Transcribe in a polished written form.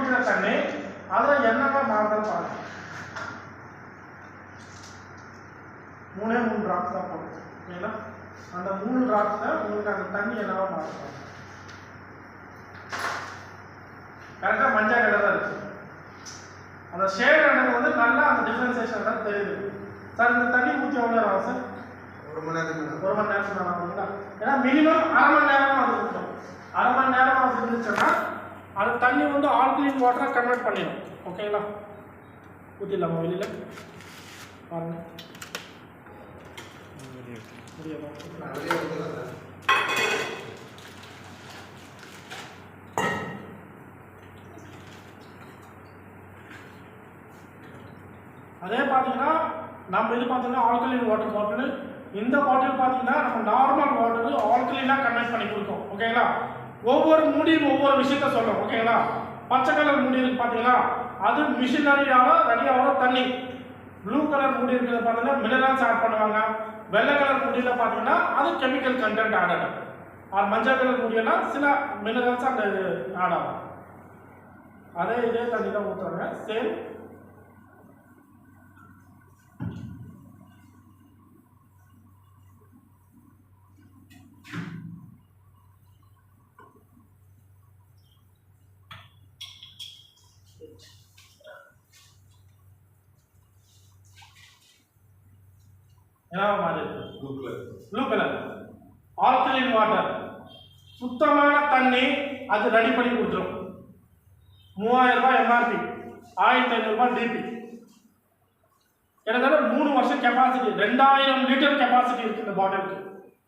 ஊற்றின தண்ணி அதில் என்னவா மாறுதல் பாருங்க. 3 டிராப்ஸ் தான் போடும். ஓகேங்களா? அந்த 3 டிராப்ஸில் உங்களுக்கு அந்த தண்ணி என்னவா மாறும். கரெக்டாக மஞ்சள் கலர் தான் இருக்கு. அந்த ஷேட் ஆனது வந்து நல்லா அந்த டிஃபரன்சியேஷன் தான் தெரியுது. சார் இந்த தண்ணி ஊற்றி எவ்வளோ நேரம் ஆகும் சார்? 1 மணி நேரத்துக்கு தான் ஆகுங்களா? ஏன்னா மினிமம் அரை மணி நேரம் அது இருக்கும். அரை மணி நேரம் அது இருந்துச்சுன்னா அது தண்ணி வந்து ஆல்கலைன் வாட்டராக கன்வெர்ட் பண்ணிடும். ஓகேங்களா? ஊற்றிடலாமா வெளியில் பாருங்க. அதே பார்த்தீங்கன்னா நம்ம இது பார்த்தீங்கன்னா ஆல்கலைன் வாட்டர் பாட்டில். இந்த பாட்டில் பார்த்தீங்கன்னா நம்ம நார்மல் வாட்டர் ஆல்கலைனாக கன்வெர்ட் பண்ணி கொடுக்கும். ஓகேங்களா? ஒவ்வொரு மூடியும் ஒவ்வொரு விஷயத்த சொல்லும். ஓகேங்களா? பச்சை கலர் மூடி இருக்கு பார்த்தீங்கன்னா அது மிஷினரியால ரெடியாகிற தண்ணி. ப்ளூ கலர் மூடி இருக்கிறத பார்த்தீங்கன்னா மினரல்ஸ் ஆட் பண்ணுவாங்க. வெள்ளை கலர் மூடியில் பார்த்தீங்கன்னா அது கெமிக்கல் கண்டென்ட் ஆட் ஆகும். மஞ்சள் கலர் மூடியெல்லாம் சில மினரல்ஸ் அந்த ஆட் ஆகும். அதே இதே தண்ணி தான் ஊற்றுவாங்க. Same blue colour alkaline water சுத்தமான தண்ணி அது ரெடி பண்ணி கொடுத்துரும். 3000 ரூபாய் எம்ஆர்பி, 1500 ரூபாய் டிபி. கிட்டத்தட்ட 3 வருஷம் கெப்பாசிட்டி, 2000 லிட்டர் கெப்பாசிட்டி இருக்கு இந்த பாட்டிலுக்கு.